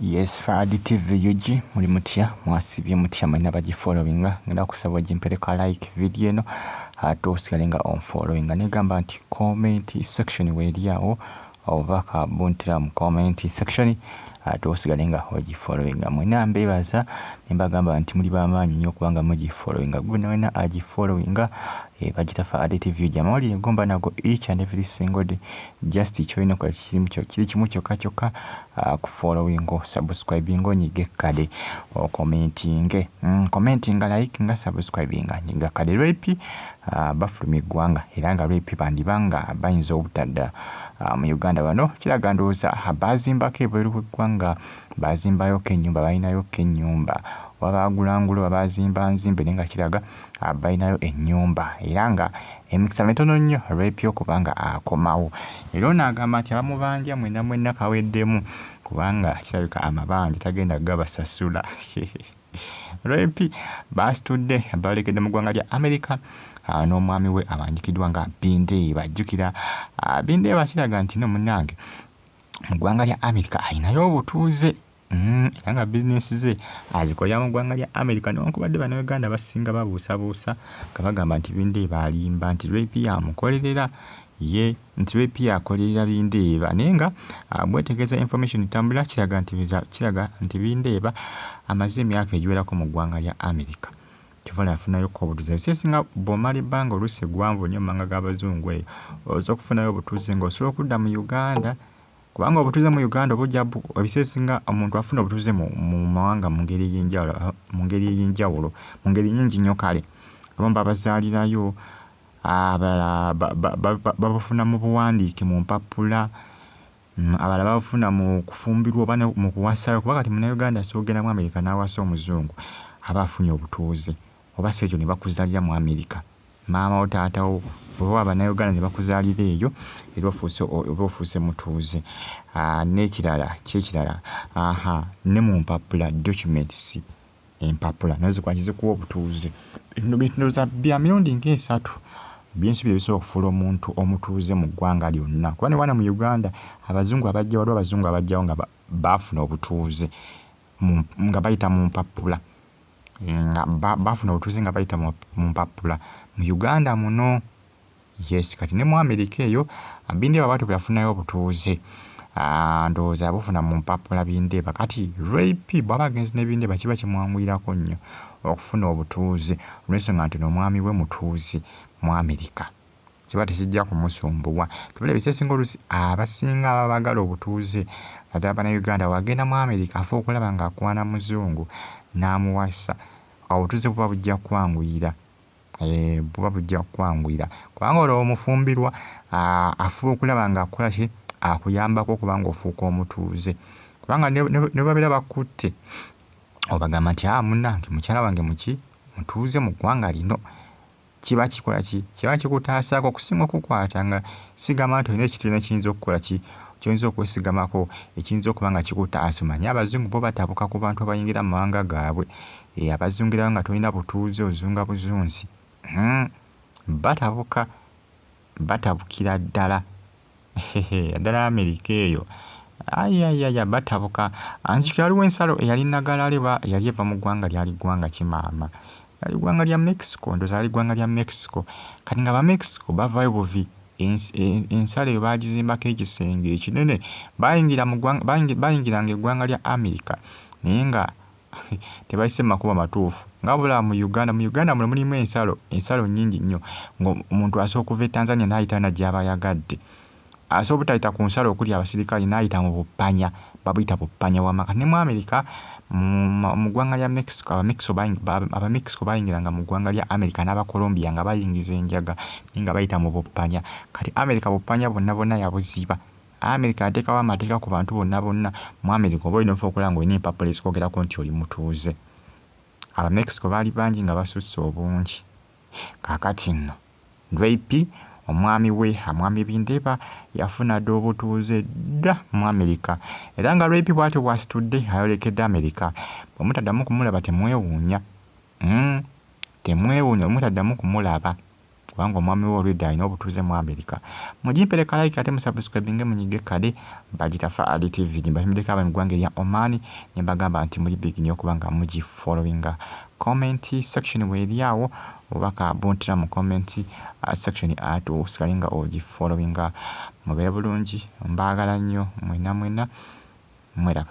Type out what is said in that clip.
Yes, Fadi TV yuji muli mutya mwasibye mutya mwena bagifollowinga ngenda kusaba jimpereka like video eno atusigalenga on followinga negamba nti comment section weli awo oba kabuntira mu comment section atusigalenga ogifollowinga mwena mbebaza nembagamba nti muli bamanyi nnyo kubanga mugifollowinga gwe wena agifollowinga bagita Fadi TV jamali ngomba nago each and every single day just ichoino kwa kiri kimu kyokka ku following o subscribing onyige kade o commenting like nga subscribing nyiga kade repi bafulumi gwanga era nga repi bandibanga bayinza obutadda mu Uganda bano kiraga ndowooza bazimbako ebweru gwanga bazimbayo kenyumba balinayo kenyumba wabagulangulo babazimba nzimbe nenga kiraga balinayo ennyumba era nga emikisa mitono nnyo repi okubanga akomawo era n'agamba nti abamubanja mwena kaweddemu kubanga kirabika amabanja tagenda gabasasula repi basitudde balekedde mu ggwanga lya America n'omwami we abanjikidwa nga Bindeeba jjukira Bindeeba kiraga nti no munnange mu ggwanga lya America ayinayo obutuuze era nga bizinesi ze azikolera mu ggwanga lya America newankubadde bano Uganda basinga babuusabuusa nga bagamba nti Bindeeba alimba nti repi yamukolerera ye nti repi yakolerera Bindeeba naye nga bwetegeeza information tambula kiraga nti Bindeeba amaze emyaka egiwerako mu ggwanga lya America kivala yafunayo ko obutuuze bisesinga bw'omala ebbanga oluusi gwanvu nnyo mu manga g'abazungu eyo oza okufunayo obutuuze ng'osobola okudda mu Uganda kubanga obutuuze mu Uganda obujja ebisesinga omuntu afuna obutuuze mu mawanga mu ngeri ey'enjawulo mu ngeri nnyingi nnyo kale abamu babazaalirayo abalala babafuna mu buwandiike mu mpapula abalala babafuna mu kufumbirwa oba mu kuwasayo kuba kati muna Uganda soogenda mu America n'awasa omuzungu aba afunye obutuuze oba seekyo ne bakuzaalira mu America maama wo taatawo oba Abanayuganda ne bakuzaalira eyo era ofuuse mutuuze n'ekirala kyekirala ne mu mpapula documents empapula nazo kwakizikuwa obutuuze bintu bya mirundi ng'esatu byensi bisobola okufuula omuntu omutuuze mu ggwanga lyonna kuba ne wana mu Uganda abazungu abajja waliwo abazungu abajjawo nga baafuna obutuuze nga bayita mu mpapula nga bafuna obutuuze nga bayita mu mpapula mu Uganda muno yes kati ne mu America eyo Bindeeba bwatyo byafunayo obutuuze ndowooza abufuna mu mpapula Bindeeba kati repi bw'aba agenze ne Bindeeba kiba kimwanguyirako nnyo okufuna obutuuze olw'ensonga nti n'omwami we mutuuze mu America kiba tekijja kumusumbuwa tubula ebisesinga oluusi abasinga abagala obutuuze ate Abanayuganda wagenda mu America afa okulaba ng'akwana muzungu n'amuwasa obutuuze buba bujja kwanguyira kubanga olwo omufumbirwa afuba okulaba ng'akola ki akuyambako kubanga ofuuka omutuuze kubanga ne babeera bakutte obagamba nti munnange mukyala wange mutuuze mu ggwanga lino kiba kikola ki kiba kikutaasaako okusinga okukwata nga sigama nti olina ekitina kiyinza okukola ki kiyinza okwesigamako ekiyinza okuba nga kikutaasa omanyi abazungu bo batabuka ku bantu abayingira mu mawanga gaabwe abazungirayo nga tolina butuuze ozunga buzunzi batabukira ddala ddala America eyo batabuka anzikira waliwo ensalo eyali nagalaaleba yali eva mu ggwanga lyali ggwanga kimaama yali ggwanga lya Mexico ndoza yali ggwanga lya Mexico kati nga Mexico bavayo buvi ensalo eyo bagizimbako ekisenge ekinene bayingiranga eggwanga lya America naye nga tebayise makuba matuufu nga bula mu Uganda muno mulimu ensalo nnyingi nnyo ng'omuntu asobola okuva e Tanzania n'ayita na gy'aba yagadde asobola obutayita ku nsalo okuli abasirikale n'ayita mu bupanya babuyita bupanya wamaka ne mu America mu ggwanga lya Mexico Abamexico bayingiranga mu ggwanga lya America n'Abacolombia nga bayingiza enjaga nga bayita mu bupanya kati America bupanya bonna yabuziba America ateekawo amateeka ku bantu bonna mu America oba olina ofa okulaba ng'olina empapula ezikwogerako nti oli mutuuze Abamexico baali bangi nga basusse obungi kaakati nno repi omwami Bindeeba yafuna dda obutuuze dda mu America era nga repi bw'atyo bw'asitudde ayolekedde America bw'omutaddamu kumulaba temwewuunya omutaddamu kumulaba kubanga omwami we olwedde alina obutuuze mu America. Mugimpeleka like ate musubscribinge munyige kale bagitafa ali TV nimbahimiddeko aba mu ggwanga erya Oman ne mbagamba nti muri big nnyo kubanga mugifollowinga. Comment section weeryawo obaka buntira mu comment section Aduuse kalinga ogifollowinga. Mubeere bulungi, mbaagala nnyo mwena mwena. Mwera.